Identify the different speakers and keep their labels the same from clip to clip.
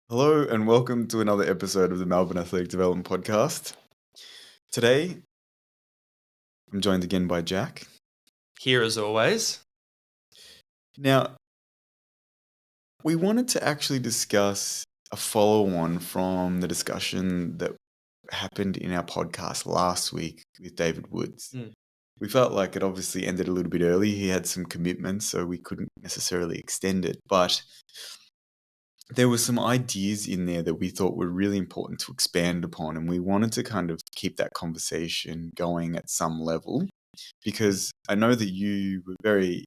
Speaker 1: Hello and welcome to another episode of the Melbourne Athletic Development Podcast. Today, I'm joined again by Jack.
Speaker 2: Here as always.
Speaker 1: Now, we wanted to actually discuss a follow-on from the discussion that happened in our podcast last week with David Woods. We felt like it obviously ended a little bit early. He had some commitments, so we couldn't necessarily extend it, but there were some ideas in there that we thought were really important to expand upon, and we wanted to kind of keep that conversation going at some level because I know that you were very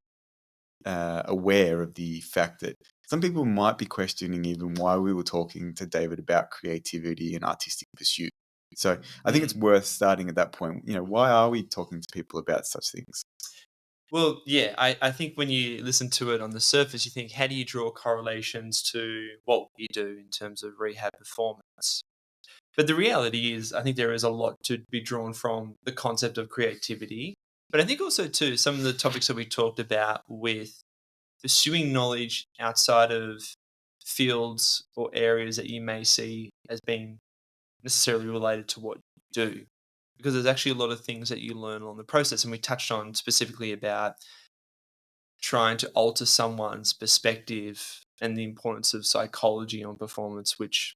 Speaker 1: aware of the fact that some people might be questioning even why we were talking to David about creativity and artistic pursuit. So I think it's worth starting at that point. Why are we talking to people about such things?
Speaker 2: Well, yeah, I think when you listen to it on the surface, you think, how do you draw correlations to what you do in terms of rehab performance? But the reality is, I think there is a lot to be drawn from the concept of creativity. But I think also, too, some of the topics that we talked about with pursuing knowledge outside of fields or areas that you may see as being necessarily related to what you do. Because there's actually a lot of things that you learn along the process. And we touched on specifically about trying to alter someone's perspective and the importance of psychology on performance, which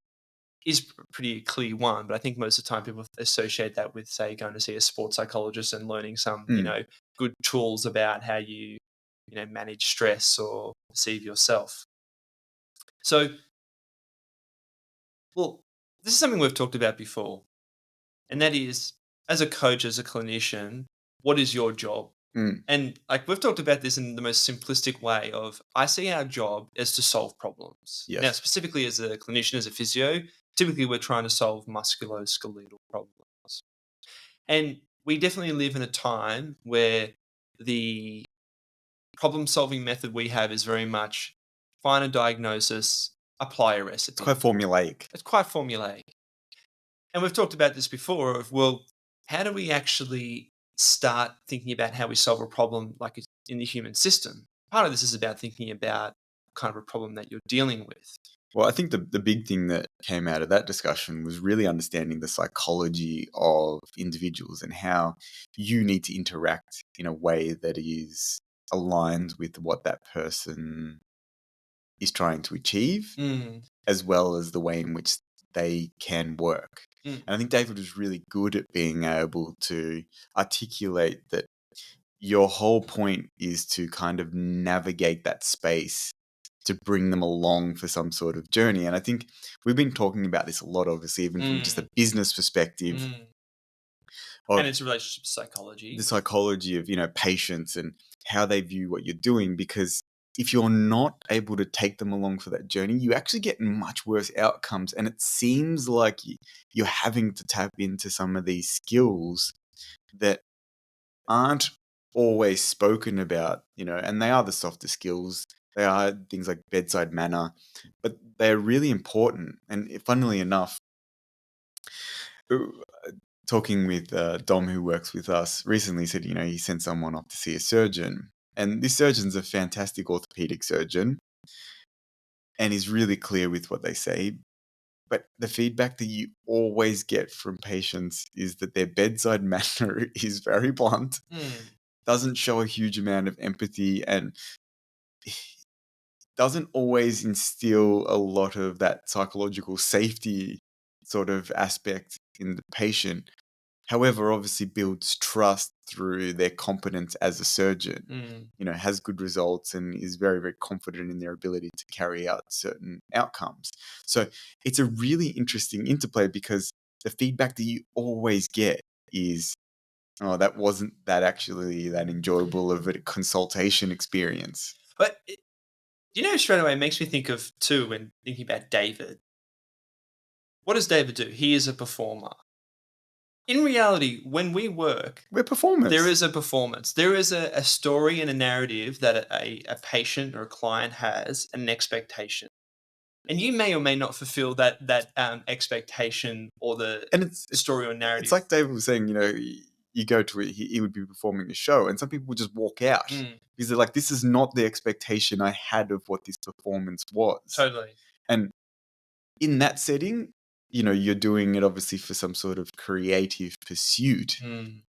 Speaker 2: is a pretty clear one. But I think most of the time people associate that with, say, going to see a sports psychologist and learning some, good tools about how you manage stress or perceive yourself. So, well, this is something we've talked about before. And that is, as a coach, as a clinician, what is your job? And we've talked about this in the most simplistic way of, I see our job as to solve problems.
Speaker 1: Yes.
Speaker 2: Now, specifically as a clinician, as a physio, typically we're trying to solve musculoskeletal problems. And we definitely live in a time where the problem-solving method we have is very much find a diagnosis, apply a recipe.
Speaker 1: It's quite formulaic.
Speaker 2: And we've talked about this before of, well, how do we actually start thinking about how we solve a problem like in the human system? Part of this is about thinking about kind of a problem that you're dealing with.
Speaker 1: Well, I think the big thing that came out of that discussion was really understanding the psychology of individuals and how you need to interact in a way that is aligned with what that person is trying to achieve, as well as the way in which they can work. And I think David was really good at being able to articulate that your whole point is to kind of navigate that space to bring them along for some sort of journey. And I think we've been talking about this a lot, obviously, even from just a business perspective.
Speaker 2: And it's relationship psychology.
Speaker 1: The psychology of, patients and how they view what you're doing, because if you're not able to take them along for that journey, you actually get much worse outcomes. And it seems like you're having to tap into some of these skills that aren't always spoken about, and they are the softer skills. They are things like bedside manner, but they're really important. And funnily enough, talking with Dom, who works with us, recently said, he sent someone off to see a surgeon. And this surgeon's a fantastic orthopedic surgeon and is really clear with what they say. But the feedback that you always get from patients is that their bedside manner is very blunt, doesn't show a huge amount of empathy, and doesn't always instill a lot of that psychological safety sort of aspect in the patient. However, obviously builds trust through their competence as a surgeon, has good results and is very, very confident in their ability to carry out certain outcomes. So it's a really interesting interplay because the feedback that you always get is, oh, that wasn't that enjoyable of a consultation experience.
Speaker 2: But, straight away it makes me think of, too, when thinking about David. What does David do? He is a performer. In reality, when we work,
Speaker 1: we're performers.
Speaker 2: There is a performance. There is a story and a narrative that a patient or a client has, and an expectation. And you may or may not fulfill that expectation or the story or narrative.
Speaker 1: It's like David was saying, you go to it, he would be performing a show, and some people would just walk out because they're like, this is not the expectation I had of what this performance was.
Speaker 2: Totally.
Speaker 1: And in that setting, you're doing it obviously for some sort of creative pursuit.
Speaker 2: Mm.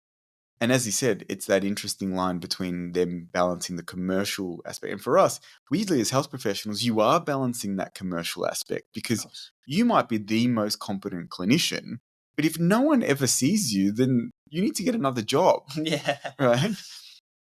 Speaker 1: And as you said, it's that interesting line between them balancing the commercial aspect. And for us, weirdly, as health professionals, you are balancing that commercial aspect because
Speaker 2: Gosh.
Speaker 1: you might be the most competent clinician, but if no one ever sees you, then you need to get another job,
Speaker 2: Yeah.
Speaker 1: right?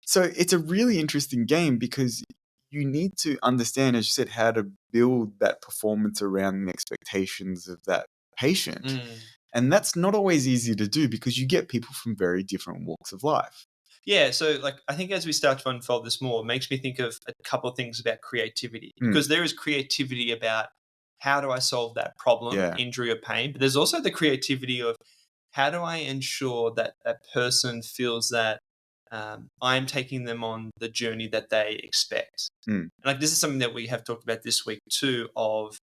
Speaker 1: So it's a really interesting game because you need to understand, as you said, how to build that performance around the expectations of that patient.
Speaker 2: Mm.
Speaker 1: And that's not always easy to do because you get people from very different walks of life.
Speaker 2: Yeah, so like I think as we start to unfold this more, it makes me think of a couple of things about creativity
Speaker 1: Mm.
Speaker 2: because there is creativity about how do I solve that problem,
Speaker 1: Yeah.
Speaker 2: injury or pain, but there's also the creativity of how do I ensure that that person feels that I'm taking them on the journey that they expect.
Speaker 1: Mm.
Speaker 2: And like this is something that we have talked about this week too, of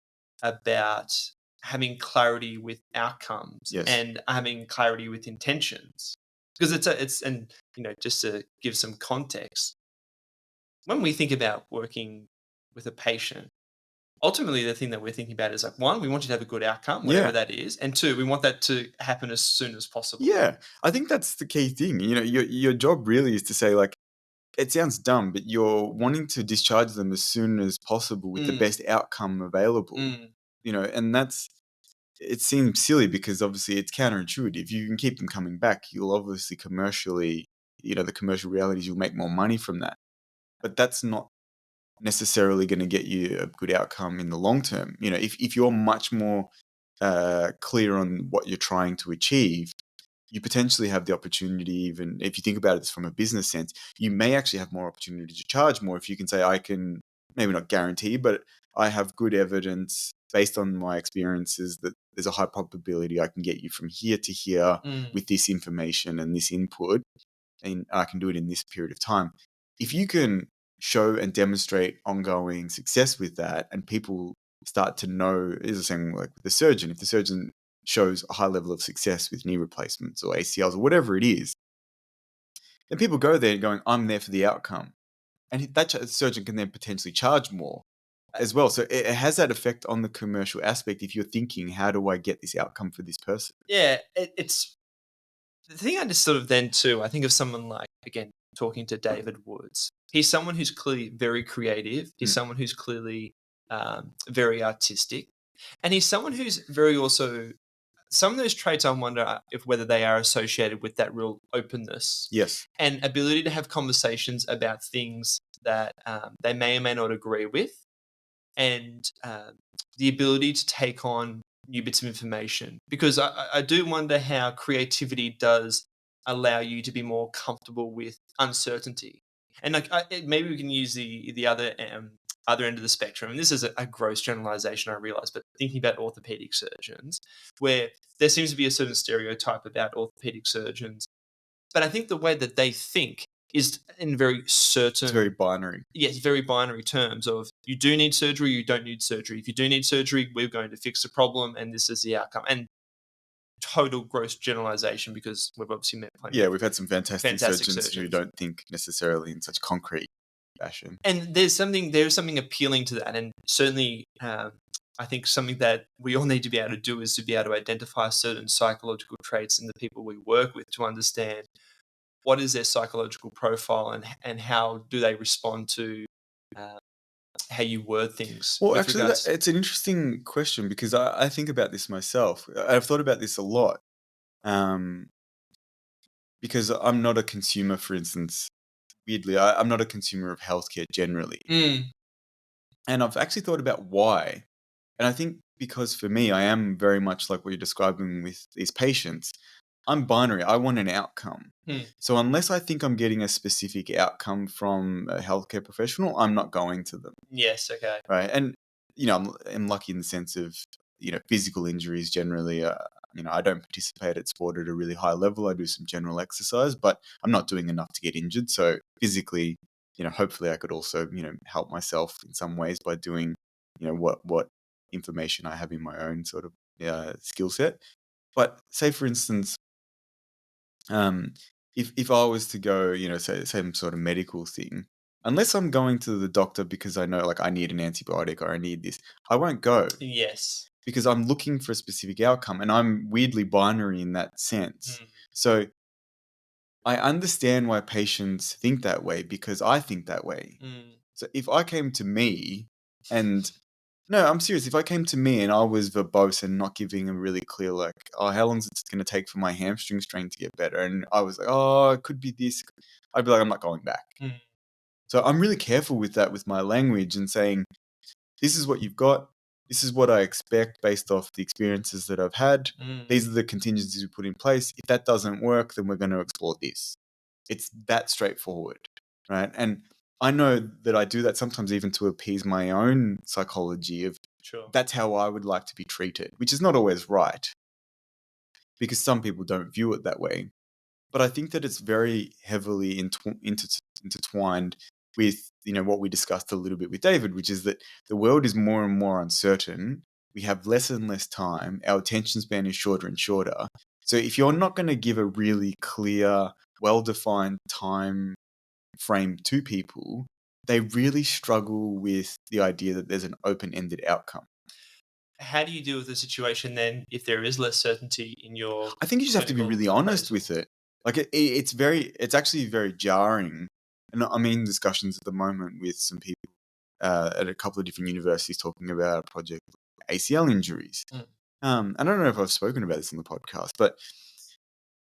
Speaker 2: about having clarity with outcomes
Speaker 1: Yes.
Speaker 2: and having clarity with intentions. Because it's just to give some context, when we think about working with a patient, ultimately the thing that we're thinking about is like, one, we want you to have a good outcome, whatever
Speaker 1: Yeah.
Speaker 2: that is, and two, we want that to happen as soon as possible.
Speaker 1: Yeah. I think that's the key thing. Your job really is to say, like, it sounds dumb, but you're wanting to discharge them as soon as possible with the
Speaker 2: Mm,
Speaker 1: best outcome available.
Speaker 2: mm,
Speaker 1: And it seems silly because obviously it's counterintuitive. You can keep them coming back. You'll obviously commercially, the commercial realities, you'll make more money from that. But that's not necessarily going to get you a good outcome in the long term. If you're much more clear on what you're trying to achieve, you potentially have the opportunity, even if you think about it from a business sense, you may actually have more opportunity to charge more if you can say, I can maybe not guarantee, but I have good evidence based on my experiences that there's a high probability I can get you from here to here
Speaker 2: mm.
Speaker 1: with this information and this input, and I can do it in this period of time. If you can show and demonstrate ongoing success with that, and people start to know, is the same like with the surgeon. If the surgeon shows a high level of success with knee replacements or ACLs or whatever it is, then people go there going, I'm there for the outcome. And that surgeon can then potentially charge more as well. So it has that effect on the commercial aspect if you're thinking, how do I get this outcome for this person?
Speaker 2: Yeah, it's the thing. I just sort of then too, I think of someone like, again, talking to David Woods. He's someone who's clearly very creative. He's
Speaker 1: Mm.
Speaker 2: someone who's clearly very artistic, and he's someone who's very also some of those traits. I wonder if whether they are associated with that real openness
Speaker 1: Yes.
Speaker 2: and ability to have conversations about things that they may or may not agree with, and the ability to take on new bits of information. Because I do wonder how creativity does allow you to be more comfortable with uncertainty. And like maybe we can use the other end of the spectrum. And this is a gross generalization, I realize, but thinking about orthopedic surgeons, where there seems to be a certain stereotype about orthopedic surgeons, but I think the way that they think is in very
Speaker 1: It's very
Speaker 2: certain,
Speaker 1: binary.
Speaker 2: yes, very binary terms of you do need surgery, you don't need surgery. If you do need surgery, we're going to fix the problem, and this is the outcome. And total gross generalization because we've obviously met plenty
Speaker 1: Yeah,
Speaker 2: of
Speaker 1: we've had some fantastic
Speaker 2: fantastic
Speaker 1: surgeons who
Speaker 2: surgeons.
Speaker 1: don't think necessarily in such concrete fashion.
Speaker 2: And there's something appealing to that, and certainly I think something that we all need to be able to do is to be able to identify certain psychological traits in the people we work with to understand what is their psychological profile and how do they respond to uh, how you word things
Speaker 1: Well,
Speaker 2: with
Speaker 1: actually,
Speaker 2: regards.
Speaker 1: it's an interesting question because I think about this myself. I've thought about this a lot um, because I'm not a consumer, for instance. Weirdly, I'm not a consumer of healthcare generally.
Speaker 2: Mm,
Speaker 1: And I've actually thought about why. And I think because for me, I am very much like what you're describing with these patients. I'm binary. I want an outcome.
Speaker 2: mm,
Speaker 1: So unless I think I'm getting a specific outcome from a healthcare professional, I'm not going to them.
Speaker 2: yes, okay.
Speaker 1: Right. And, I'm lucky in the sense of, physical injuries generally. I don't participate at sport at a really high level. I do some general exercise, but I'm not doing enough to get injured. So physically, hopefully I could also, help myself in some ways by doing, what information I have in my own sort of skill set. But say, for instance, um, if I was to go, say some sort of medical thing, unless I'm going to the doctor because I know like I need an antibiotic or I need this, I won't go.
Speaker 2: Yes.
Speaker 1: because I'm looking for a specific outcome, and I'm weirdly binary in that sense.
Speaker 2: Mm.
Speaker 1: So I understand why patients think that way because I think that way.
Speaker 2: Mm.
Speaker 1: So if I came to me and no, I'm serious. If I came to me and I was verbose and not giving a really clear, like, oh, how long is it going to take for my hamstring strain to get better? And I was like, oh, it could be this. I'd be like, I'm not going back.
Speaker 2: Mm.
Speaker 1: So I'm really careful with that, with my language and saying, this is what you've got. This is what I expect based off the experiences that I've had.
Speaker 2: Mm.
Speaker 1: These are the contingencies we put in place. If that doesn't work, then we're going to explore this. It's that straightforward, right? And I know that I do that sometimes even to appease my own psychology of
Speaker 2: Sure.
Speaker 1: that's how I would like to be treated, which is not always right because some people don't view it that way. But I think that it's very heavily intertwined with, what we discussed a little bit with David, which is that the world is more and more uncertain. We have less and less time. Our attention span is shorter and shorter. So if you're not going to give a really clear, well-defined time frame to people, they really struggle with the idea that there's an open-ended outcome.
Speaker 2: How do you deal with the situation then if there is less certainty in your
Speaker 1: I think you just have to be
Speaker 2: clinical
Speaker 1: really honest
Speaker 2: appraisal?
Speaker 1: with it. Like it's actually very jarring. And I'm in discussions at the moment with some people at a couple of different universities talking about a project ACL injuries.
Speaker 2: Mm.
Speaker 1: I don't know if I've spoken about this on the podcast, but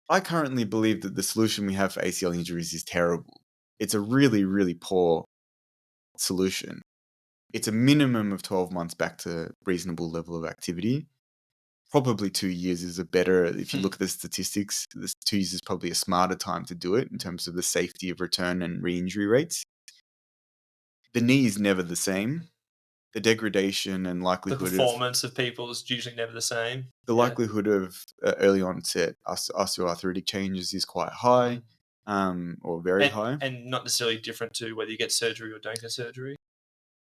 Speaker 1: I currently believe that the solution we have for ACL injuries is terrible. It's a really, really poor solution. It's a minimum of 12 months back to reasonable level of activity. Probably 2 years is a better, if you look at the statistics, 2 years is probably a smarter time to do it in terms of the safety of return and re-injury rates. The knee is never the same. The degradation and
Speaker 2: The
Speaker 1: likelihood
Speaker 2: performance of people is usually never the same.
Speaker 1: the
Speaker 2: Yeah.
Speaker 1: likelihood of early onset osteoarthritic changes is quite high, or very high.
Speaker 2: And not necessarily different to whether you get surgery or don't get surgery.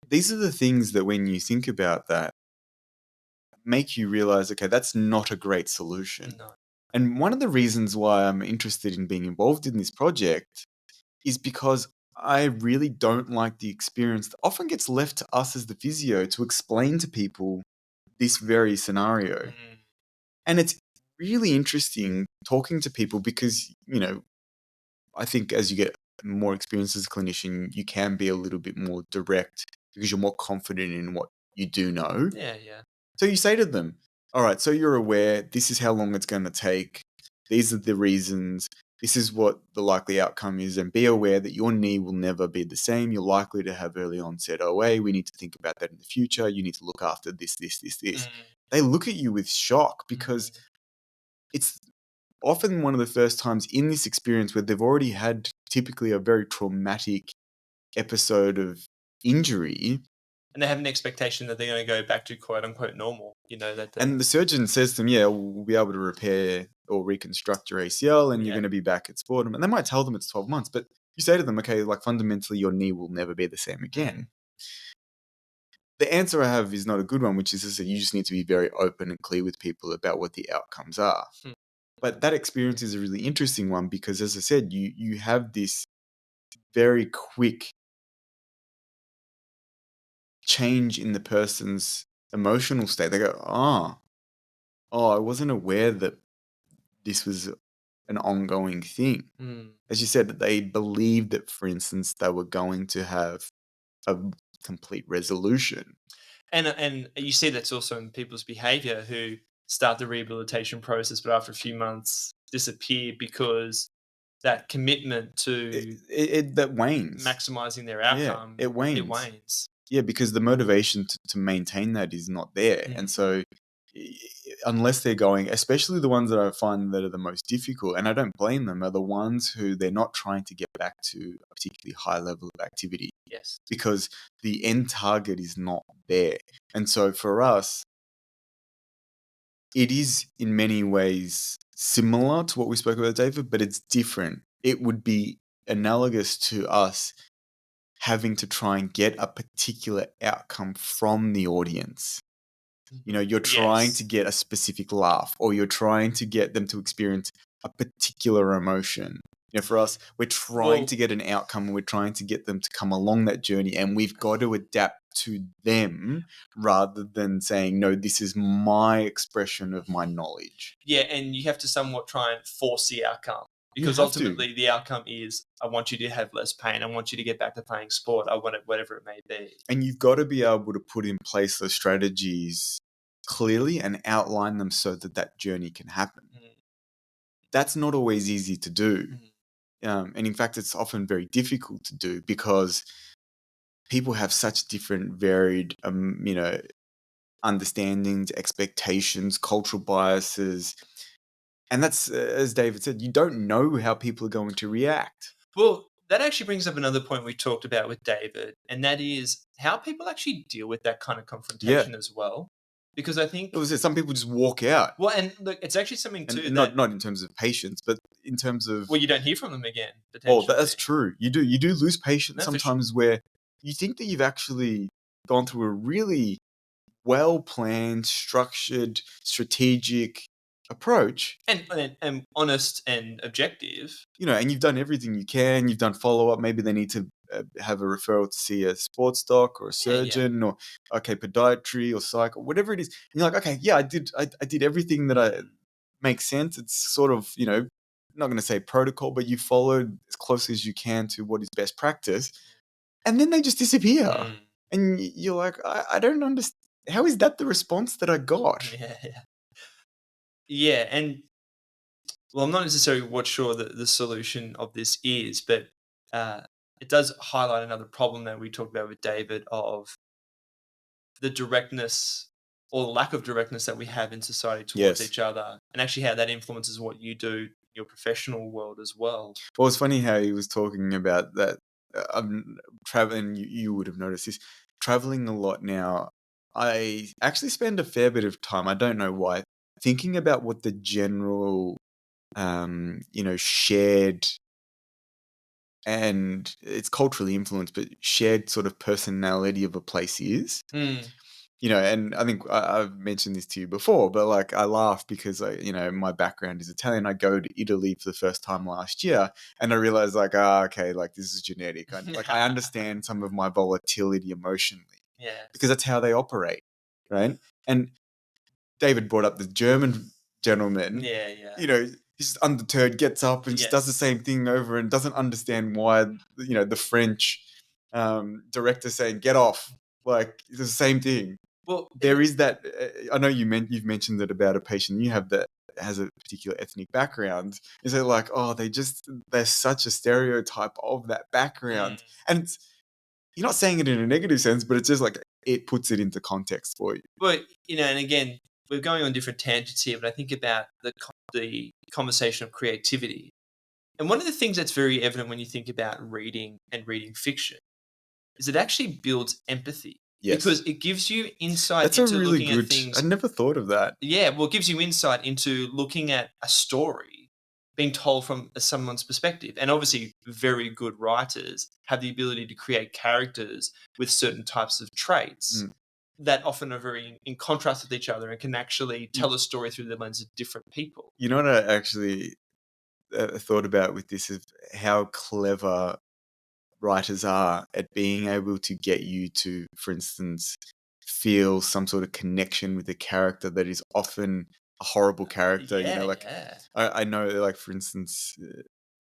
Speaker 1: These are the things that when you think about that, make you realize, okay, that's not a great solution.
Speaker 2: No.
Speaker 1: And one of the reasons why I'm interested in being involved in this project is because I really don't like the experience that often gets left to us as the physio to explain to people this very scenario.
Speaker 2: Mm.
Speaker 1: And it's really interesting talking to people because, I think as you get more experience as a clinician, you can be a little bit more direct because you're more confident in what you do know.
Speaker 2: Yeah, yeah.
Speaker 1: So you say to them, all right, so you're aware, this is how long it's going to take. These are the reasons. This is what the likely outcome is. And be aware that your knee will never be the same. You're likely to have early onset OA. We need to think about that in the future. You need to look after this.
Speaker 2: Mm.
Speaker 1: They look at you with shock because it's often one of the first times in this experience where they've already had typically a very traumatic episode of injury.
Speaker 2: And they have an expectation that they're going to go back to quote unquote normal.
Speaker 1: And the surgeon says to them, yeah, we'll be able to repair or reconstruct your ACL and you're going to be back at sportum. And they might tell them it's 12 months, but you say to them, okay, like fundamentally your knee will never be the same again. The answer I have is not a good one, which is that you just need to be very open and clear with people about what the outcomes are. But that experience is a really interesting one because, as I said, you have this very quick change in the person's emotional state. They go, oh, I wasn't aware that this was an ongoing thing. As you said, that they believed that, for instance, they were going to have a complete resolution.
Speaker 2: And you see that's also in people's behavior who start the rehabilitation process, but after a few months disappear because that commitment to
Speaker 1: that wanes.
Speaker 2: Maximizing their outcome,
Speaker 1: it wanes.
Speaker 2: It wanes.
Speaker 1: Yeah, because the motivation to maintain that is not there. And so unless they're going, especially the ones that I find that are the most difficult, and I don't blame them, are the ones who they're not trying to get back to a particularly high level of activity.
Speaker 2: Yes.
Speaker 1: Because the end target is not there. And so for us, it is in many ways similar to what we spoke about, David, but it's different. It would be analogous to us having to try and get a particular outcome from the audience. You're trying to get a specific laugh, or you're trying to get them to experience a particular emotion. For us, we're trying to get an outcome and we're trying to get them to come along that journey, and we've got to adapt to them rather than saying, no, this is my expression of my knowledge.
Speaker 2: Yeah, and you have to somewhat try and force the outcome.
Speaker 1: You
Speaker 2: Because
Speaker 1: have to.
Speaker 2: ultimately the outcome is, I want you to have less pain. I want you to get back to playing sport. I want it, whatever it may be.
Speaker 1: And you've got to be able to put in place those strategies clearly and outline them so that that journey can happen. That's not always easy to do. And in fact, it's often very difficult to do because people have such different varied, understandings, expectations, cultural biases. And that's, as David said, you don't know how people are going to react.
Speaker 2: Well, that actually brings up another point we talked about with David, and that is how people actually deal with that kind of confrontation as well. Because I think
Speaker 1: some people just walk out.
Speaker 2: Well, and look, it's actually something too
Speaker 1: and
Speaker 2: that
Speaker 1: not in terms of patience, but in terms of
Speaker 2: you don't hear from them again.
Speaker 1: Oh, that's true. You do lose patience sometimes where you think that you've actually gone through a really well-planned, structured, strategic approach.
Speaker 2: And honest and objective.
Speaker 1: And you've done everything you can. You've done follow-up. Maybe they need to have a referral to see a sports doc or a surgeon or, podiatry or psych or whatever it is. And you're like, okay, yeah, I did everything that makes sense. It's sort of, not going to say protocol, but you followed as closely as you can to what is best practice. And then they just disappear. And you're like, I don't understand. How is that the response that I got?
Speaker 2: Yeah, and well, I'm not necessarily sure that the solution of this is, but it does highlight another problem that we talked about with David of the directness or the lack of directness that we have in society towards each other, and actually how that influences what you do in your professional world as well.
Speaker 1: Well, it's funny how he was talking about that. I'm traveling. You would have noticed this. Traveling a lot now. I actually spend a fair bit of time. I don't know why. Thinking about what the general, shared, and it's culturally influenced, but shared sort of personality of a place is. And I think I've mentioned this to you before, but like I laugh because my background is Italian. I go to Italy for the first time last year, and I realized okay, like this is genetic. I understand some of my volatility emotionally, because that's how they operate, right? And David brought up the German gentleman. He's just undeterred, gets up and just does the same thing over and doesn't understand why, the French director saying, get off. Like, it's the same thing.
Speaker 2: Well,
Speaker 1: there is that. I know you've mentioned that about a patient you have that has a particular ethnic background. Is it like, they're such a stereotype of that background. And you're not saying it in a negative sense, but it's just like it puts it into context for you.
Speaker 2: But, and again, we're going on different tangents here, but I think about the conversation of creativity. And one of the things that's very evident when you think about reading and reading fiction is it actually builds empathy.
Speaker 1: Yes.
Speaker 2: Because it gives you insight
Speaker 1: That's
Speaker 2: into
Speaker 1: a really
Speaker 2: looking
Speaker 1: good,
Speaker 2: at things.
Speaker 1: I never thought of that.
Speaker 2: Yeah, well, it gives you insight into looking at a story being told from someone's perspective. And obviously, very good writers have the ability to create characters with certain types of traits that often are very in contrast with each other and can actually tell a story through the lens of different people.
Speaker 1: You know what I actually thought about with this is how clever writers are at being able to get you to, for instance, feel some sort of connection with a character that is often a horrible character. I know, like, for instance,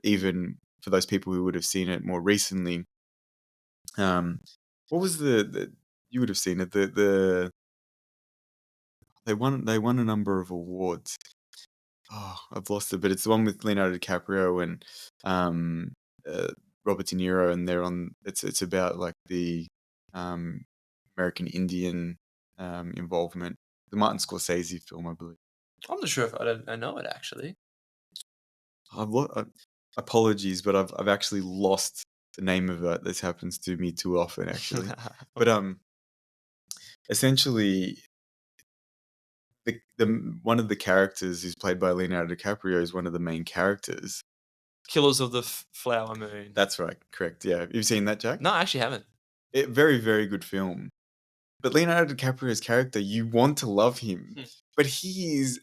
Speaker 1: even for those people who would have seen it more recently, what was the you would have seen it, they won a number of awards. Oh, I've lost it, but it's the one with Leonardo DiCaprio and Robert De Niro, and they're on. It's about like the American Indian involvement. The Martin Scorsese film, I believe.
Speaker 2: I'm not sure if I know it actually.
Speaker 1: Apologies, but I've actually lost the name of it. This happens to me too often, actually. But essentially, the one of the characters who's played by Leonardo DiCaprio is one of the main characters.
Speaker 2: Killers of the Flower Moon.
Speaker 1: That's right, correct. Yeah, you've seen that, Jack?
Speaker 2: No, I actually haven't.
Speaker 1: Very, very good film. But Leonardo DiCaprio's character, you want to love him, but he is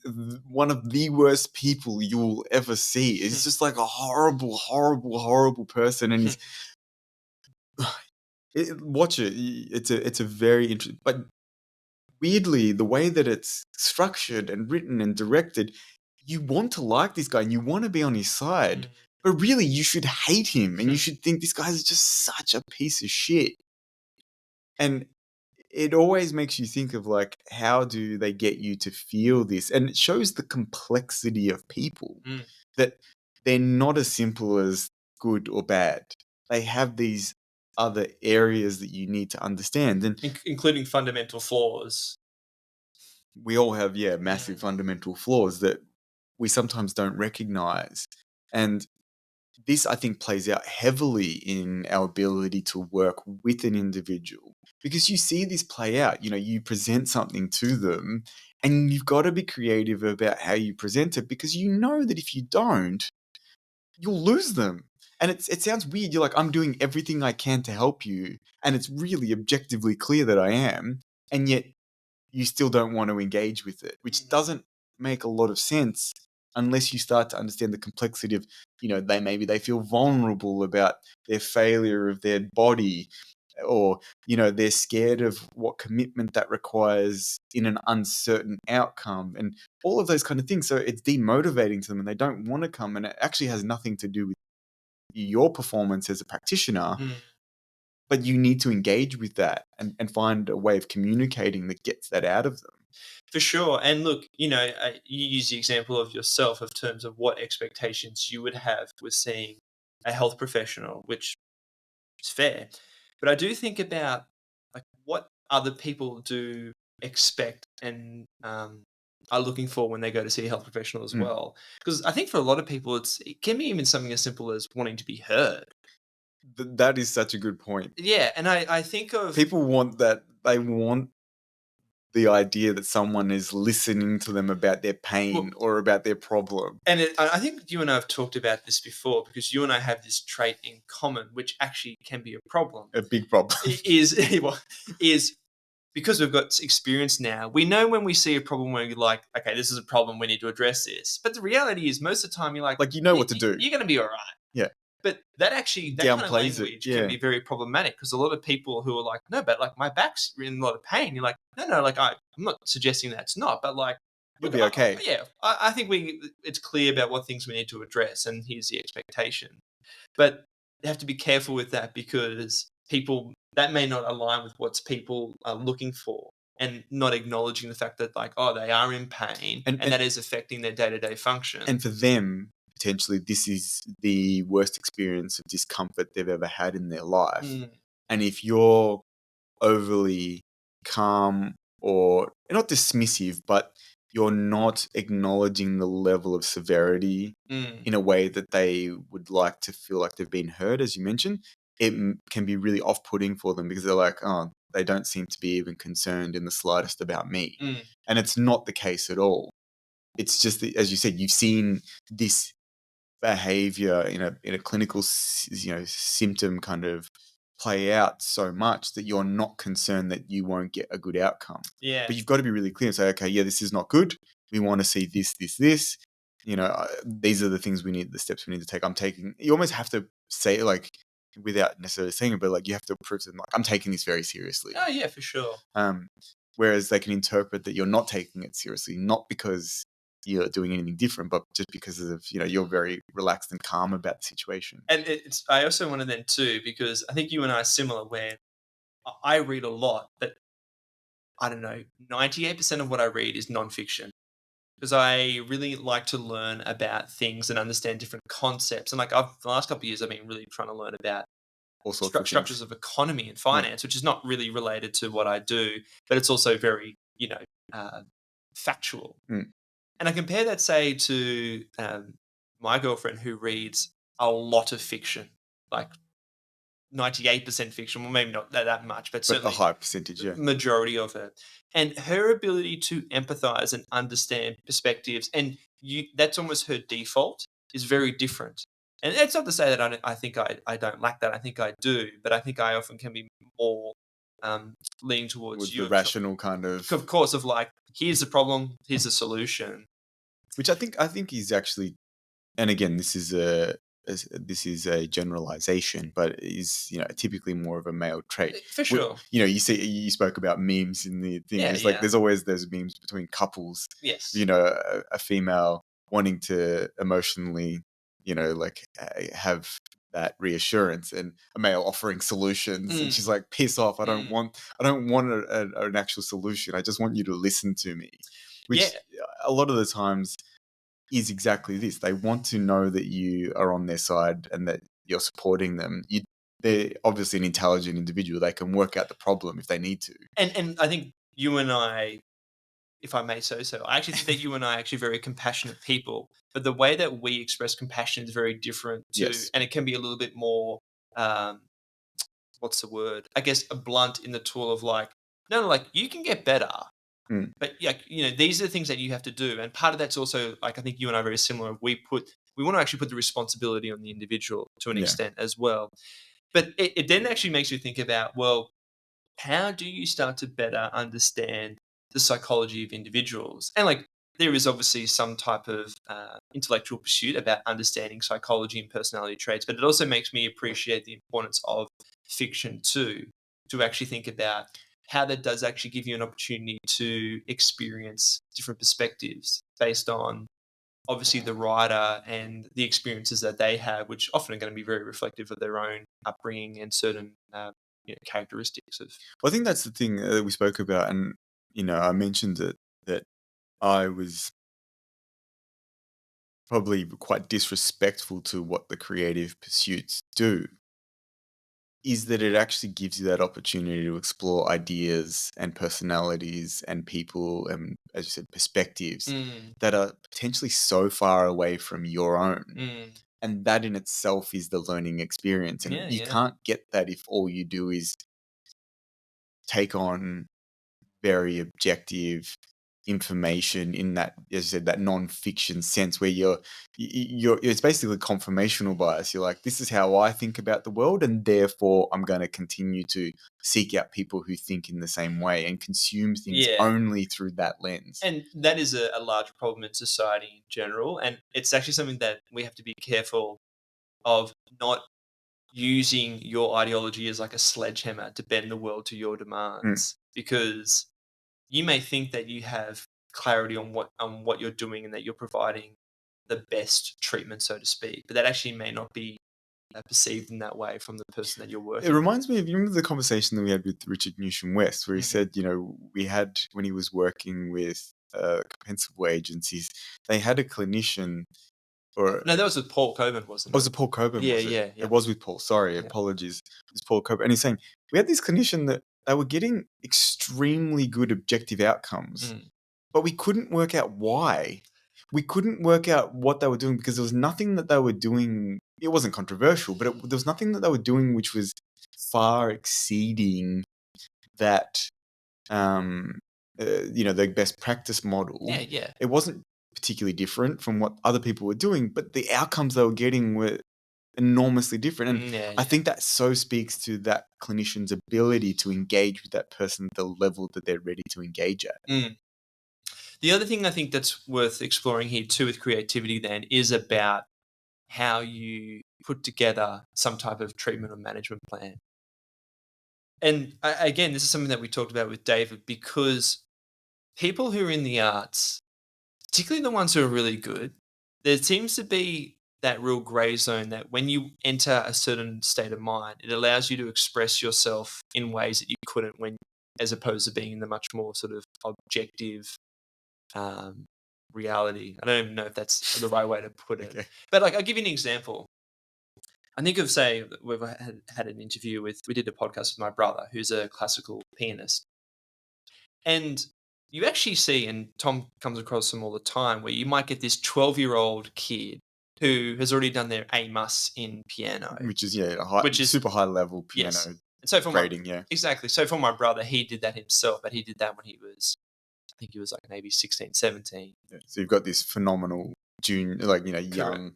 Speaker 1: one of the worst people you'll ever see. He's just like a horrible, horrible, horrible person, and Watch it. It's a very interesting, but weirdly, the way that it's structured and written and directed, you want to like this guy and you want to be on his side, but really you should hate him and you should think this guy's just such a piece of shit. And it always makes you think of like, how do they get you to feel this? And it shows the complexity of people, that they're not as simple as good or bad. They have these other areas that you need to understand, and
Speaker 2: including fundamental flaws.
Speaker 1: we all have massive fundamental flaws that we sometimes don't recognize. And this, I think, plays out heavily in our ability to work with an individual, because you see this play out. You present something to them and you've got to be creative about how you present it, because you know that if you don't, you'll lose them. And it sounds weird. You're like, I'm doing everything I can to help you, and it's really objectively clear that I am, and yet you still don't want to engage with it, which doesn't make a lot of sense unless you start to understand the complexity of, they feel vulnerable about their failure of their body, or, they're scared of what commitment that requires in an uncertain outcome, and all of those kind of things. So it's demotivating to them and they don't want to come, and it actually has nothing to do with your performance as a practitioner. But you need to engage with that and find a way of communicating that gets that out of them.
Speaker 2: For sure. And look, you use the example of yourself of terms of what expectations you would have with seeing a health professional, which is fair. But I do think about like what other people do expect and are looking for when they go to see a health professional as well. Because I think for a lot of people, it can be even something as simple as wanting to be heard.
Speaker 1: That is such a good point.
Speaker 2: Yeah, and I think of...
Speaker 1: People want that. They want the idea that someone is listening to them about their pain or about their problem.
Speaker 2: And I think you and I have talked about this before, because you and I have this trait in common, which actually can be a problem.
Speaker 1: A big problem.
Speaker 2: Is because we've got experience now, we know when we see a problem where you're like, okay, this is a problem, we need to address this. But the reality is most of the time you're like...
Speaker 1: you know what to do.
Speaker 2: You're going to be all right.
Speaker 1: Yeah.
Speaker 2: But that kind of language can be very problematic, because a lot of people who are like, no, but like my back's in a lot of pain. You're like, no, like I'm not suggesting that's not, but like...
Speaker 1: You'll be okay.
Speaker 2: I think it's clear about what things we need to address, and here's the expectation. But you have to be careful with that, because people... that may not align with what people are looking for, and not acknowledging the fact that like, they are in pain and that is affecting their day-to-day function.
Speaker 1: And for them, potentially, this is the worst experience of discomfort they've ever had in their life. And if you're overly calm or not dismissive, but you're not acknowledging the level of severity in a way that they would like to feel like they've been heard, as you mentioned, it can be really off-putting for them, because they're like, they don't seem to be even concerned in the slightest about me. And it's not the case at all. It's just that, as you said, you've seen this behavior in a clinical symptom kind of play out so much that you're not concerned that you won't get a good outcome.
Speaker 2: Yeah.
Speaker 1: But you've got to be really clear and say, okay, this is not good. We want to see this. These are the steps we need to take. You almost have to say, like, without necessarily saying it, but like you have to prove to them, like, I'm taking this very seriously.
Speaker 2: Oh yeah, for sure.
Speaker 1: Whereas they can interpret that you're not taking it seriously, not because you're doing anything different, but just because of, you're very relaxed and calm about the situation.
Speaker 2: And I also wanted then too, because I think you and I are similar, where I read a lot, but I don't know, 98% of what I read is nonfiction, because I really like to learn about things and understand different concepts. And like the last couple of years, I've been really trying to learn about
Speaker 1: all sorts of
Speaker 2: structures of economy and finance, which is not really related to what I do, but it's also very, factual. And I compare that, say, to my girlfriend, who reads a lot of fiction, like 98% fiction. Well, maybe not that much, but certainly
Speaker 1: a high percentage,
Speaker 2: majority of it. And her ability to empathize and understand perspectives, and that's almost her default, is very different. And that's not to say that I think I don't lack that. I think I do, but I think I often can be more leaning towards
Speaker 1: the rational kind of
Speaker 2: course, of like, here's the problem, here's the solution.
Speaker 1: Which I think is actually, and again, this is a this is a generalization, but is typically more of a male trait.
Speaker 2: For sure.
Speaker 1: You spoke about memes in the thing.
Speaker 2: Yeah,
Speaker 1: It's like
Speaker 2: yeah.
Speaker 1: there's always those memes between couples.
Speaker 2: Yes.
Speaker 1: A female wanting to emotionally, have that reassurance, and a male offering solutions, and she's like, "Piss off! I don't want an actual solution. I just want you to listen to me." Which a lot of the times is exactly this. They want to know that you are on their side and that you're supporting them. They're obviously an intelligent individual. They can work out the problem if they need to.
Speaker 2: And I think you and I, if I may say so, I actually think that you and I are actually very compassionate people, but the way that we express compassion is very different too,
Speaker 1: Yes.
Speaker 2: and it can be a little bit more, what's the word? I guess a blunt in the tool of like, no, like you can get better, but these are the things that you have to do, and part of that's also like I think you and I are very similar. We want to actually put the responsibility on the individual to an extent as well, but it then actually makes you think about, well, how do you start to better understand the psychology of individuals? And like, there is obviously some type of intellectual pursuit about understanding psychology and personality traits, but it also makes me appreciate the importance of fiction too, to actually think about how that does actually give you an opportunity to experience different perspectives based on obviously the writer and the experiences that they have, which often are going to be very reflective of their own upbringing and certain characteristics of.
Speaker 1: Well, I think that's the thing that we spoke about, and I mentioned that I was probably quite disrespectful to what the creative pursuits do, is that it actually gives you that opportunity to explore ideas and personalities and people and, as you said, perspectives that are potentially so far away from your own. And that in itself is the learning experience. And you can't get that if all you do is take on very objective information in that, as I said, that non-fiction sense where you're it's basically confirmational bias. You're like, this is how I think about the world, and therefore I'm going to continue to seek out people who think in the same way and consume things only through that lens.
Speaker 2: And that is a large problem in society in general, and it's actually something that we have to be careful of, not using your ideology as like a sledgehammer to bend the world to your demands, because you may think that you have clarity on what you're doing and that you're providing the best treatment, so to speak, but that actually may not be perceived in that way from the person that you're working.
Speaker 1: It reminds me of, you remember the conversation that we had with Richard Newsham West, where he said, we had, when he was working with compensable agencies, they had a clinician.
Speaker 2: No, that was with Paul Coburn, wasn't it?
Speaker 1: Was it Paul Coburn?
Speaker 2: Yeah,
Speaker 1: was it?
Speaker 2: yeah.
Speaker 1: It was with Paul. Sorry, apologies. It was Paul Coburn. And he's saying, we had this clinician that they were getting extremely good objective outcomes, but we couldn't work out why. We couldn't work out what they were doing because there was nothing that they were doing. It wasn't controversial, but there was nothing that they were doing which was far exceeding that, the best practice model.
Speaker 2: Yeah.
Speaker 1: It wasn't particularly different from what other people were doing, but the outcomes they were getting were enormously different. And I think that so speaks to that clinician's ability to engage with that person at the level that they're ready to engage at.
Speaker 2: The other thing I think that's worth exploring here too with creativity then is about how you put together some type of treatment or management plan. And again, this is something that we talked about with David, because people who are in the arts, particularly the ones who are really good, there seems to be that real gray zone that when you enter a certain state of mind, it allows you to express yourself in ways that you couldn't as opposed to being in the much more sort of objective reality. I don't even know if that's the right way to put it. Okay. But like, I'll give you an example. I think of, say, we've had an interview we did a podcast with my brother, who's a classical pianist. And you actually see, and Tom comes across them all the time, where you might get this 12-year-old kid who has already done their A-mus in piano.
Speaker 1: Which is super high level piano
Speaker 2: so
Speaker 1: grading,
Speaker 2: Exactly. So for my brother, he did that himself, but he did that when he was, I think he was like maybe 16, 17.
Speaker 1: Yeah. So you've got this phenomenal young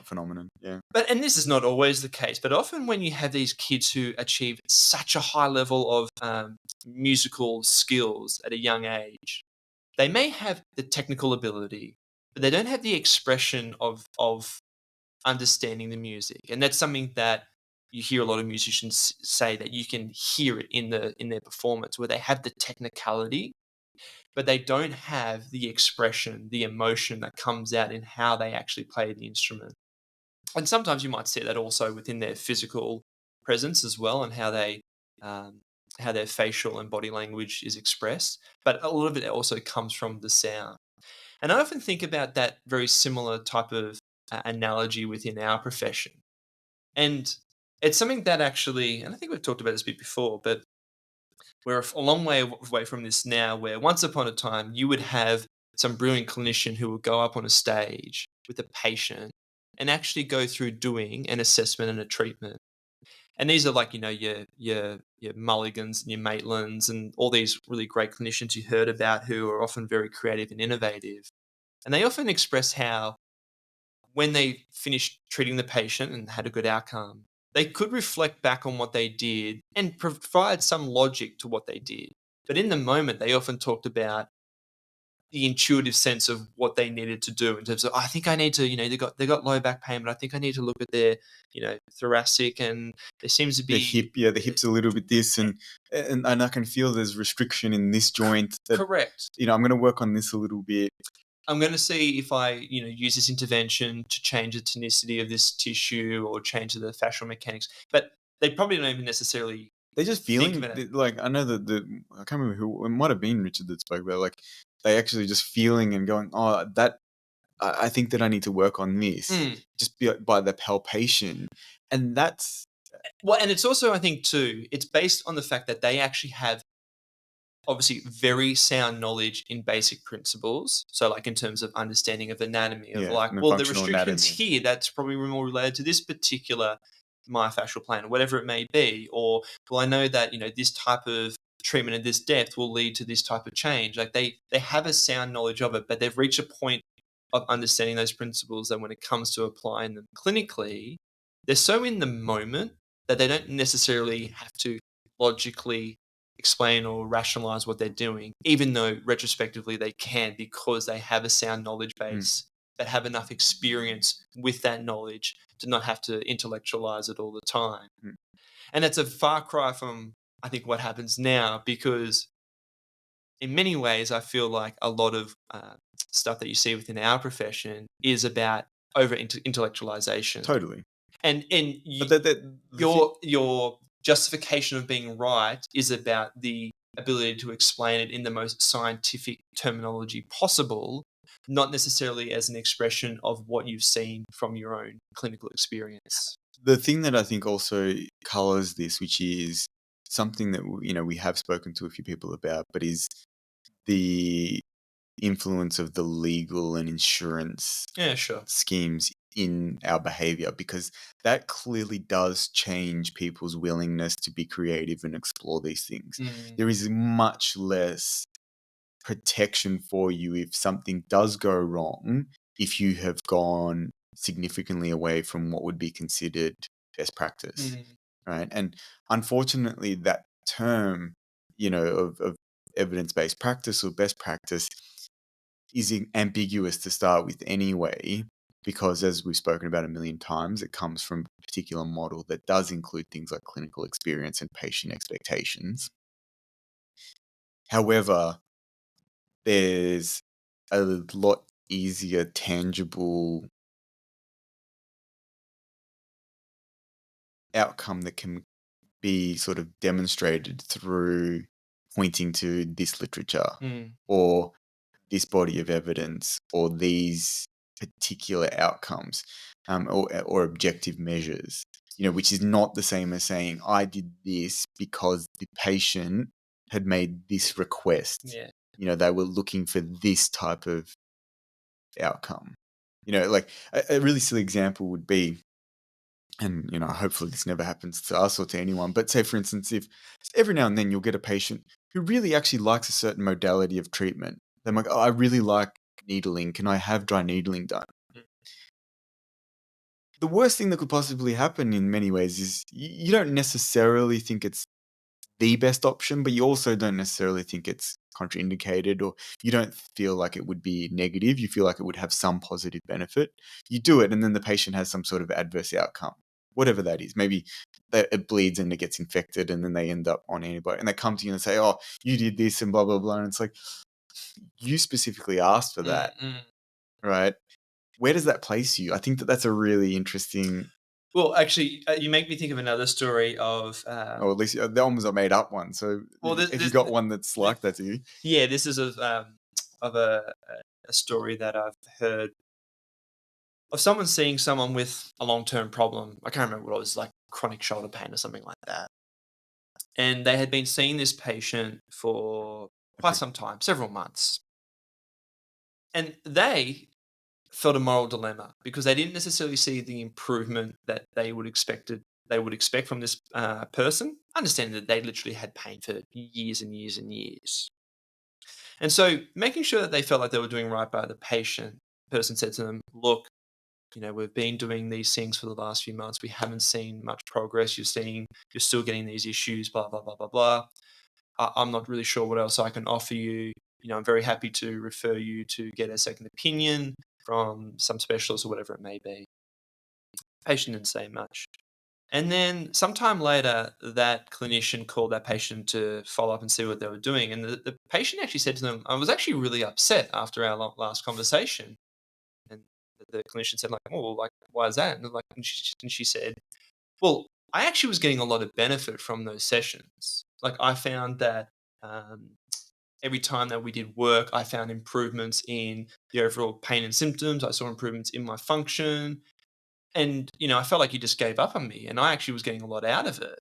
Speaker 1: phenomenon. Yeah.
Speaker 2: And this is not always the case, but often when you have these kids who achieve such a high level of musical skills at a young age, they may have the technical ability, but they don't have the expression of understanding the music. And that's something that you hear a lot of musicians say, that you can hear it in their performance, where they have the technicality, but they don't have the expression, the emotion that comes out in how they actually play the instrument. And sometimes you might see that also within their physical presence as well, and um, how their facial and body language is expressed. But a lot of it also comes from the sound. And I often think about that very similar type of analogy within our profession. And it's something that actually, and I think we've talked about this a bit before, but we're a long way away from this now, where once upon a time you would have some brilliant clinician who would go up on a stage with a patient and actually go through doing an assessment and a treatment. And these are like, your Mulligans and your Maitlands and all these really great clinicians you heard about, who are often very creative and innovative. And they often express how, when they finished treating the patient and had a good outcome, they could reflect back on what they did and provide some logic to what they did. But in the moment, they often talked about the intuitive sense of what they needed to do, in terms of, I think I need to, they got low back pain, but I think I need to look at their, thoracic, and there seems to
Speaker 1: The
Speaker 2: be
Speaker 1: hip's a little bit this, and I can feel there's restriction in this joint that,
Speaker 2: correct.
Speaker 1: I'm going to work on this a little bit.
Speaker 2: I'm going to see if I, use this intervention to change the tonicity of this tissue or change the fascial mechanics. But they probably don't even necessarily
Speaker 1: They're just
Speaker 2: think
Speaker 1: feeling
Speaker 2: about it.
Speaker 1: like, I know that I can't remember who, it might have been Richard that spoke about, like, they actually just feeling and going, oh, that I think that I need to work on this, just by the palpation, and that's
Speaker 2: Well, and it's also, I think, too, it's based on the fact that they actually have obviously very sound knowledge in basic principles. So, like, in terms of understanding of anatomy, of like,
Speaker 1: and the
Speaker 2: well, the
Speaker 1: functional
Speaker 2: restrictions
Speaker 1: anatomy.
Speaker 2: here, that's probably more related to this particular myofascial plane, or whatever it may be. Or, well, I know that, this type of treatment at this depth will lead to this type of change. Like, they have a sound knowledge of it, but they've reached a point of understanding those principles that when it comes to applying them clinically, they're so in the moment that they don't necessarily have to logically explain or rationalize what they're doing, even though retrospectively they can, because they have a sound knowledge base, that have enough experience with that knowledge to not have to intellectualize it all the time. And it's a far cry from, I think, what happens now, because in many ways, I feel like a lot of stuff that you see within our profession is about over intellectualization.
Speaker 1: Totally.
Speaker 2: And
Speaker 1: But
Speaker 2: your justification of being right is about the ability to explain it in the most scientific terminology possible, not necessarily as an expression of what you've seen from your own clinical experience.
Speaker 1: the thing that I think also colors this, which is something that we have spoken to a few people about, but is the influence of the legal and insurance
Speaker 2: Yeah, sure.
Speaker 1: schemes in our behavior, because that clearly does change people's willingness to be creative and explore these things. There is much less protection for you if something does go wrong, if you have gone significantly away from what would be considered best practice, right? And unfortunately, that term, of evidence-based practice or best practice is ambiguous to start with anyway, because as we've spoken about a million times, it comes from a particular model that does include things like clinical experience and patient expectations. However, there's a lot easier, tangible outcome that can be sort of demonstrated through pointing to this literature or this body of evidence or these particular outcomes, or objective measures, which is not the same as saying I did this because the patient had made this request.
Speaker 2: Yeah.
Speaker 1: They were looking for this type of outcome. Like a really silly example would be, and hopefully this never happens to us or to anyone, but say for instance, if every now and then you'll get a patient who really actually likes a certain modality of treatment. They're like, oh, I really like needling. Can I have dry needling done? The worst thing that could possibly happen in many ways is you don't necessarily think it's the best option, but you also don't necessarily think it's contraindicated, or you don't feel like it would be negative. You feel like it would have some positive benefit. You do it, and then the patient has some sort of adverse outcome, whatever that is. Maybe it bleeds and it gets infected, and then they end up on antibiotic, and they come to you and say, "Oh, you did this," and blah blah blah. And it's like, you specifically asked for that, right? Where does that place you? I think that's a really interesting.
Speaker 2: Well, actually, you make me think of another story of.
Speaker 1: Or at least that one was a made up one. So
Speaker 2: Well,
Speaker 1: if you got one that's like that to you,
Speaker 2: yeah, this is of a story that I've heard of someone seeing someone with a long-term problem. I can't remember what it was, like chronic shoulder pain or something like that. And they had been seeing this patient for quite some time, several months. And they felt a moral dilemma because they didn't necessarily see the improvement that they would expect from this person, understanding that they literally had pain for years and years and years. And so making sure that they felt like they were doing right by the patient, the person said to them, look, we've been doing these things for the last few months. We haven't seen much progress. You're still getting these issues, blah, blah, blah, blah, blah. I'm not really sure what else I can offer you. I'm very happy to refer you to get a second opinion from some specialist or whatever it may be. Patient didn't say much. And then sometime later, that clinician called that patient to follow up and see what they were doing. And the patient actually said to them, I was actually really upset after our last conversation. And the clinician said, like, oh, like, why is that? And she said, well, I actually was getting a lot of benefit from those sessions. Like, I found that every time that we did work, I found improvements in the overall pain and symptoms. I saw improvements in my function. And, I felt like you just gave up on me, and I actually was getting a lot out of it.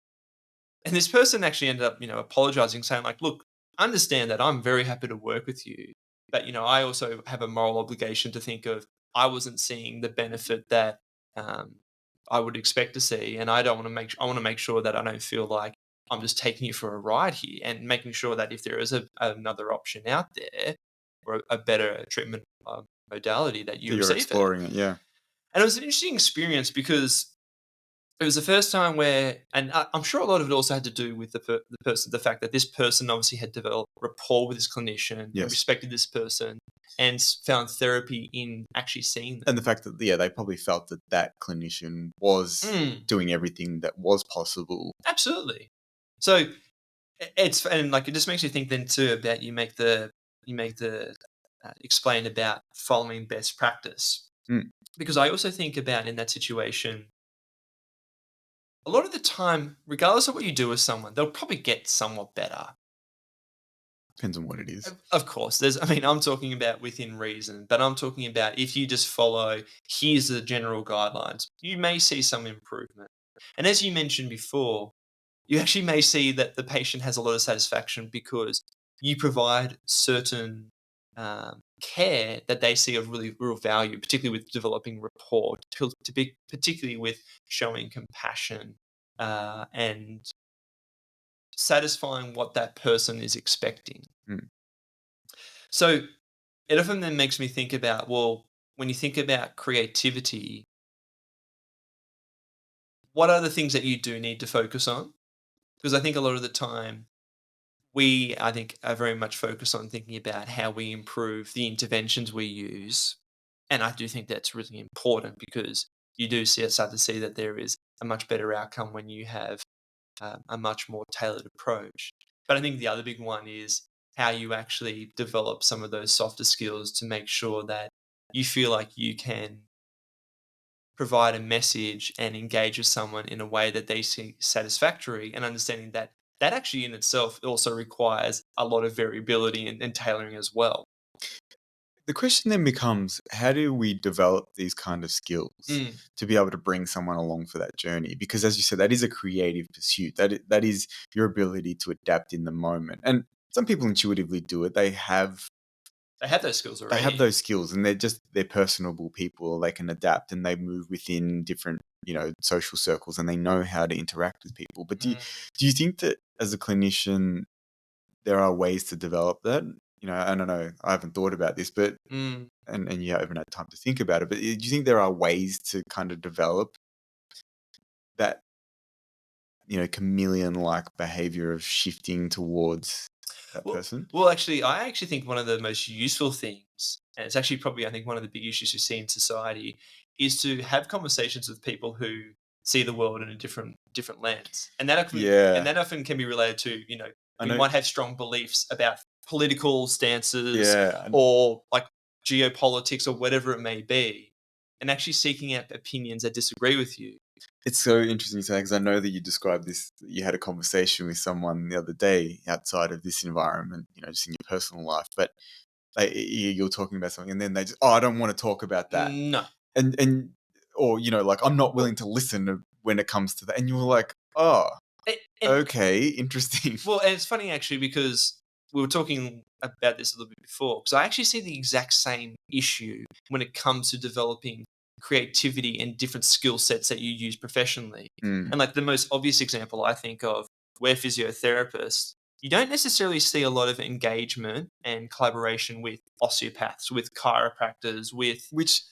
Speaker 2: And this person actually ended up, apologizing, saying like, look, understand that I'm very happy to work with you. But, I also have a moral obligation to think of, I wasn't seeing the benefit that I would expect to see. And I want to make sure that I don't feel like I'm just taking you for a ride here, and making sure that if there is another option out there, or a better treatment modality, that you
Speaker 1: you're
Speaker 2: receive
Speaker 1: exploring it. Yeah.
Speaker 2: And it was an interesting experience because it was the first time where, and I'm sure a lot of it also had to do with the fact that this person obviously had developed rapport with this clinician, and
Speaker 1: Yes.
Speaker 2: respected this person, and found therapy in actually seeing them.
Speaker 1: And the fact that, they probably felt that clinician was doing everything that was possible.
Speaker 2: Absolutely. So it just makes you think then too about you make the explain about following best practice. Because I also think about in that situation, a lot of the time, regardless of what you do with someone, they'll probably get somewhat better.
Speaker 1: Depends on what it is.
Speaker 2: Of course, I'm talking about within reason, but I'm talking about if you just follow, here's the general guidelines, you may see some improvement. And as you mentioned before, you actually may see that the patient has a lot of satisfaction because you provide certain care that they see of really real value, particularly with developing rapport, particularly with showing compassion and satisfying what that person is expecting. So it often then makes me think about, well, when you think about creativity, what are the things that you do need to focus on? Because I think a lot of the time, I think, are very much focused on thinking about how we improve the interventions we use. And I do think that's really important because you do start to see that there is a much better outcome when you have a much more tailored approach. But I think the other big one is how you actually develop some of those softer skills to make sure that you feel like you can provide a message and engage with someone in a way that they see satisfactory, and understanding that actually in itself also requires a lot of variability and tailoring as well.
Speaker 1: The question then becomes, how do we develop these kind of skills to be able to bring someone along for that journey? Because as you said, that is a creative pursuit. That is your ability to adapt in the moment. And some people intuitively do it. They have
Speaker 2: those skills already.
Speaker 1: They have those skills, and they're personable people. They can adapt, and they move within different, social circles, and they know how to interact with people. But do you think that as a clinician, there are ways to develop that? I don't know. I haven't thought about this, but and you haven't had time to think about it. But do you think there are ways to kind of develop that, chameleon-like behavior of shifting towards that
Speaker 2: Well,
Speaker 1: person?
Speaker 2: well, actually, I actually think one of the most useful things, and it's actually probably I think one of the big issues we see in society, is to have conversations with people who see the world in a different lens, and
Speaker 1: Yeah,
Speaker 2: that often can be related to
Speaker 1: I
Speaker 2: we
Speaker 1: know.
Speaker 2: might have strong beliefs about political stances
Speaker 1: Yeah,
Speaker 2: or like geopolitics or whatever it may be, and actually seeking out opinions that disagree with you.
Speaker 1: it's so interesting you say, because I know that you described this. You had a conversation with someone the other day outside of this environment, just in your personal life. But you're talking about something, and then they just, I don't want to talk about that,
Speaker 2: No.
Speaker 1: and or like, I'm not
Speaker 2: Well,
Speaker 1: willing to listen when it comes to that, and you were like, oh,
Speaker 2: and
Speaker 1: okay, interesting.
Speaker 2: Well, and it's funny actually because we were talking about this a little bit before. Because I actually see the exact same issue when it comes to developing creativity and different skill sets that you use professionally.
Speaker 1: Mm,
Speaker 2: And like the most obvious example I think of, we're physiotherapists. You don't necessarily see a lot of engagement and collaboration with osteopaths, with chiropractors, with
Speaker 1: which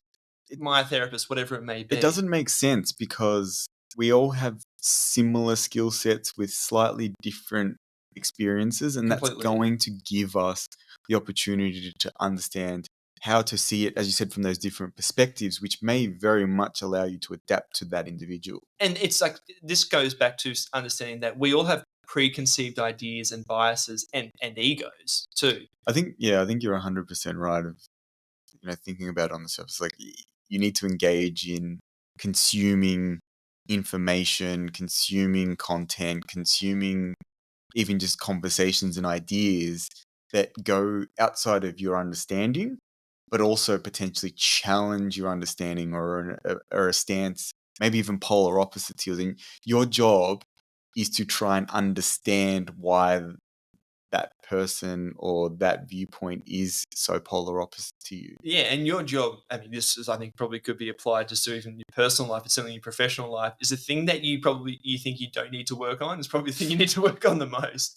Speaker 2: myotherapists, whatever it may
Speaker 1: it
Speaker 2: be.
Speaker 1: doesn't make sense, because we all have similar skill sets with slightly different experiences, and that's
Speaker 2: Completely.
Speaker 1: going to give us the opportunity to understand how to see it, as you said, from those different perspectives, which may very much allow you to adapt to that individual.
Speaker 2: And it's like this goes back to understanding that we all have preconceived ideas and biases and egos too.
Speaker 1: I think you're 100% right of thinking about it on the surface, like, you need to engage in consuming information, consuming content, consuming even just conversations and ideas that go outside of your understanding, but also potentially challenge your understanding, or a stance, maybe even polar opposite to yours. And your job is to try and understand why that person or that viewpoint is so polar opposite to you.
Speaker 2: Yeah, and your job, I mean, this is I think probably could be applied just to even your personal life, but certainly your professional life, is the thing that you think you don't need to work on is probably the thing you need to work on the most.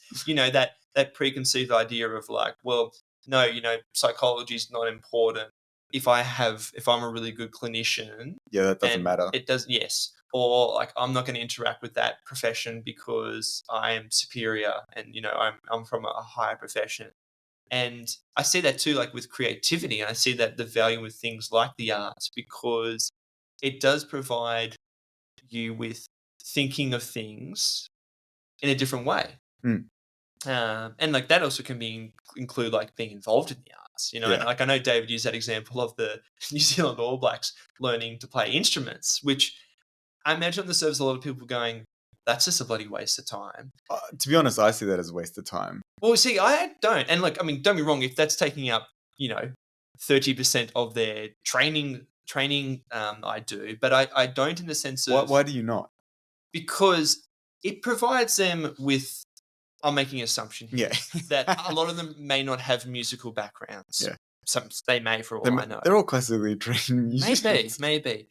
Speaker 2: That preconceived idea of like, well, no, psychology is not important. If I'm a really good clinician,
Speaker 1: Yeah, that doesn't
Speaker 2: and
Speaker 1: matter.
Speaker 2: it does, yes, or like I'm not going to interact with that profession because I am superior and I'm from a higher profession. And I see that too, like with creativity, and I see that the value with things like the arts because it does provide you with thinking of things in a different way.
Speaker 1: Mm,
Speaker 2: And like that also can include like being involved in the arts, and
Speaker 1: yeah.
Speaker 2: like I know David used that example of the New Zealand All Blacks learning to play instruments, which I imagine on the surface a lot of people going, that's just a bloody waste of time.
Speaker 1: To be honest, I see that as a waste of time.
Speaker 2: Well, see, I don't. And like, I mean, don't be wrong, if that's taking up, 30% of their training, I do, but I don't in the sense
Speaker 1: Why,
Speaker 2: of
Speaker 1: why do you not?
Speaker 2: because it provides them with, I'm making an assumption here,
Speaker 1: Yeah.
Speaker 2: that a lot of them may not have musical backgrounds.
Speaker 1: Yeah.
Speaker 2: Some they may, for all I know.
Speaker 1: They're all classically trained musicians.
Speaker 2: Maybe.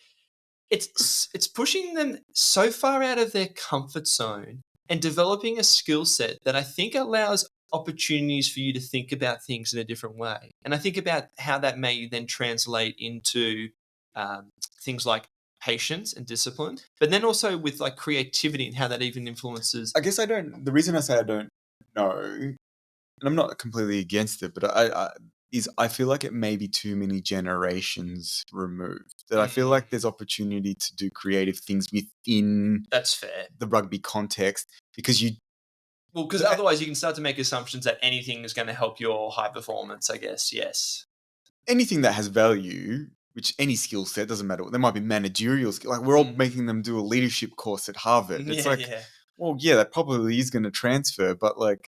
Speaker 2: It's pushing them so far out of their comfort zone and developing a skill set that I think allows opportunities for you to think about things in a different way. And I think about how that may then translate into things like patience and discipline, but then also with like creativity and how that even influences.
Speaker 1: I guess I don't. The reason I say I don't know, and I'm not completely against it, but I feel like it may be too many generations removed. That I feel
Speaker 2: Mm,
Speaker 1: like there's opportunity to do creative things within
Speaker 2: that's fair.
Speaker 1: the rugby context, because
Speaker 2: Well, because otherwise you can start to make assumptions that anything is going to help your high performance, I guess. Yes.
Speaker 1: anything that has value, which any skill set doesn't matter. There might be managerial skill. Like, we're all
Speaker 2: Mm.
Speaker 1: making them do a leadership course at Harvard. It's
Speaker 2: Yeah,
Speaker 1: like,
Speaker 2: yeah.
Speaker 1: well, yeah, that probably is going to transfer, but like,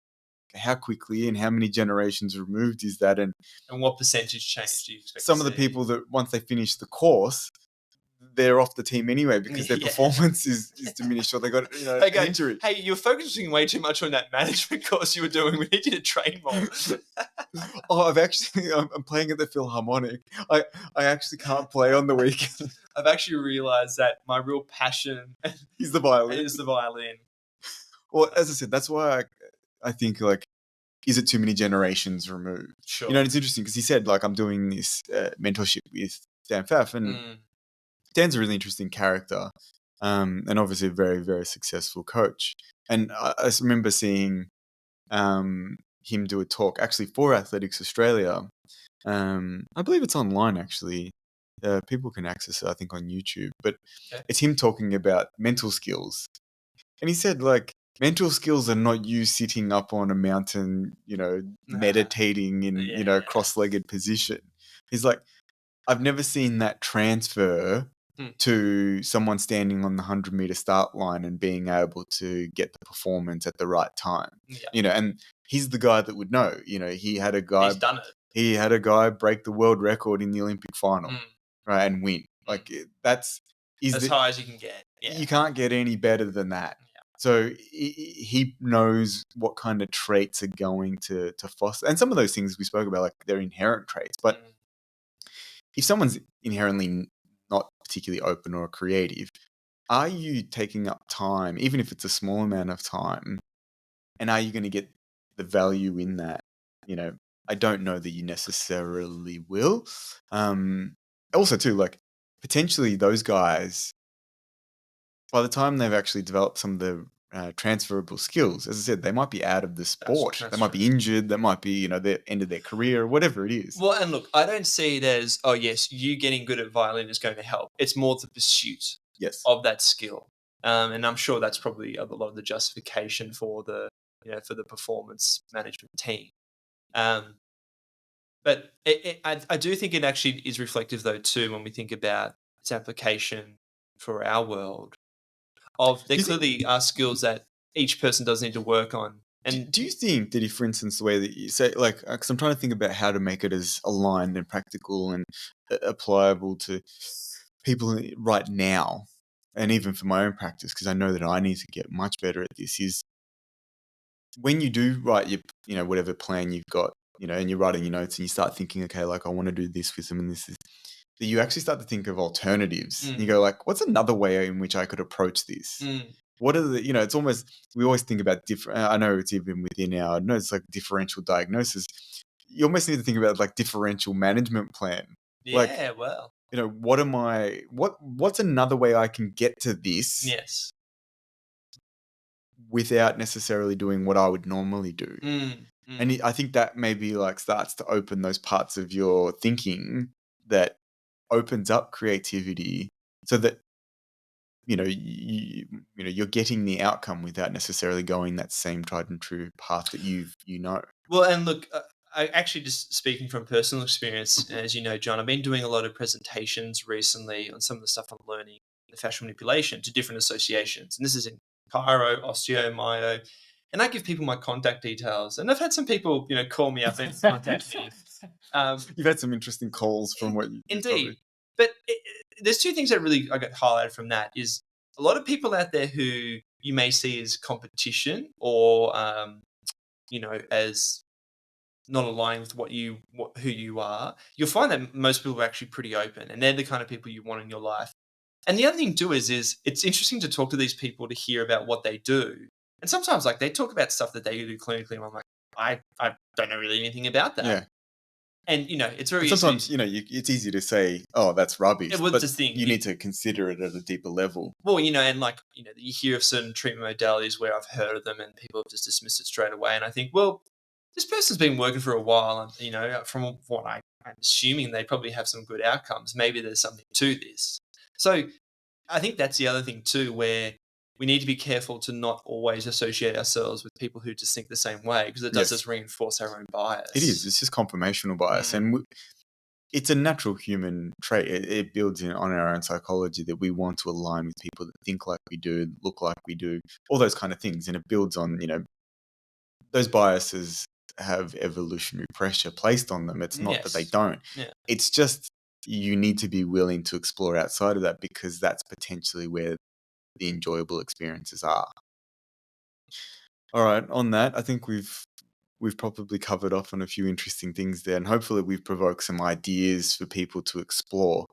Speaker 1: how quickly and how many generations removed is that? And
Speaker 2: And what percentage change do you expect
Speaker 1: some
Speaker 2: to
Speaker 1: of the
Speaker 2: see?
Speaker 1: people that once they finish the course, they're off the team anyway because their
Speaker 2: Yeah.
Speaker 1: performance is diminished, or they got
Speaker 2: They
Speaker 1: an
Speaker 2: go,
Speaker 1: injury.
Speaker 2: hey, you're focusing way too much on that management course you were doing. We need you to train more.
Speaker 1: Oh, I'm playing at the Philharmonic. I actually can't play on the weekend.
Speaker 2: I've actually realized that my real passion
Speaker 1: He's the violin.
Speaker 2: is the violin.
Speaker 1: Well, as I said, that's why I think, like, is it too many generations removed?
Speaker 2: Sure.
Speaker 1: And it's interesting because he said, like, I'm doing this mentorship with Dan Pfaff, and
Speaker 2: Mm,
Speaker 1: Dan's a really interesting character. and obviously a very, very successful coach. And I remember seeing him do a talk actually for Athletics Australia. I believe it's online actually. People can access it, I think, on YouTube. But
Speaker 2: Okay.
Speaker 1: it's him talking about mental skills. And he said, like, mental skills are not you sitting up on a mountain, meditating in,
Speaker 2: Yeah.
Speaker 1: cross-legged position. He's like, I've never seen that transfer to someone standing on the 100-meter start line and being able to get the performance at the right time.
Speaker 2: Yeah.
Speaker 1: And he's the guy that would know. He had a guy.
Speaker 2: He's done it.
Speaker 1: He had a guy break the world record in the Olympic final, right, and win. Like that's
Speaker 2: as high as you can get. Yeah.
Speaker 1: You can't get any better than that.
Speaker 2: Yeah.
Speaker 1: So he knows what kind of traits are going to foster, and some of those things we spoke about, like they're inherent traits. But if someone's inherently not particularly open or creative, are you taking up time, even if it's a small amount of time, and are you going to get the value in that? I don't know that you necessarily will. Also, too, like potentially those guys, by the time they've actually developed some of the transferable skills, as I said, they might be out of the sport.
Speaker 2: That's
Speaker 1: they might be injured. They might be, the end of their career, whatever it is.
Speaker 2: Well, and look, I don't see it as, oh yes, you getting good at violin is going to help. It's more the pursuit of that skill. And I'm sure that's probably a lot of the justification for the performance management team. But I do think it actually is reflective, though, too, when we think about its application for our world. There clearly are skills that each person does need to work on. And
Speaker 1: do you think that if, for instance, the way that you say, like, because I'm trying to think about how to make it as aligned and practical and applicable to people right now, and even for my own practice, because I know that I need to get much better at this, is when you do write your, whatever plan you've got, and you're writing your notes and you start thinking, okay, like I want to do this with them and this, that you actually start to think of alternatives. You go like, what's another way in which I could approach this? What are the, it's almost, we always think about different, I know it's even within our notes, like differential diagnosis. You almost need to think about like differential management plan.
Speaker 2: Yeah,
Speaker 1: like,
Speaker 2: well.
Speaker 1: What's another way I can get to this?
Speaker 2: Yes.
Speaker 1: Without necessarily doing what I would normally do. And I think that maybe like starts to open those parts of your thinking that opens up creativity, so that you're getting the outcome without necessarily going that same tried and true path that
Speaker 2: Well, and look, I actually, just speaking from personal experience, as you know, John, I've been doing a lot of presentations recently on some of the stuff I'm learning in fascial manipulation to different associations, and this is in chiro, osteo, myo. And I give people my contact details, and I've had some people, call me up and contact me.
Speaker 1: You've had some interesting calls from what you
Speaker 2: indeed. But there's two things that really I got highlighted from that. Is a lot of people out there who you may see as competition or as not aligning with who you are. You'll find that most people are actually pretty open, and they're the kind of people you want in your life. And the other thing too is it's interesting to talk to these people to hear about what they do. And sometimes, like, they talk about stuff that they do clinically, and I'm like, I don't know really anything about that.
Speaker 1: Yeah.
Speaker 2: And, it's very
Speaker 1: sometimes, it's easy to say, oh, that's rubbish.
Speaker 2: Well,
Speaker 1: but
Speaker 2: the thing,
Speaker 1: you need to consider it at a deeper level.
Speaker 2: Well, and like, you hear of certain treatment modalities where I've heard of them and people have just dismissed it straight away. And I think, well, this person's been working for a while, and, from what I'm assuming, they probably have some good outcomes. Maybe there's something to this. So I think that's the other thing too, where we need to be careful to not always associate ourselves with people who just think the same way, because it does just reinforce our own bias.
Speaker 1: It is. It's just confirmational bias. And it's a natural human trait. It builds on our own psychology that we want to align with people that think like we do, look like we do, all those kind of things. And it builds on, those biases have evolutionary pressure placed on them. It's not that they don't.
Speaker 2: Yeah.
Speaker 1: It's just you need to be willing to explore outside of that, because that's potentially where the enjoyable experiences are. All right. On that, I think we've probably covered off on a few interesting things there, and hopefully we've provoked some ideas for people to explore.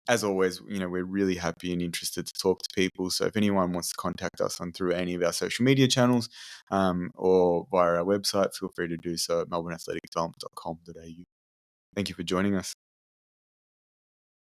Speaker 1: As always, we're really happy and interested to talk to people. So if anyone wants to contact us through any of our social media channels or via our website, feel free to do so at melbourneathleticdevelopment.com.au. Thank you for joining us.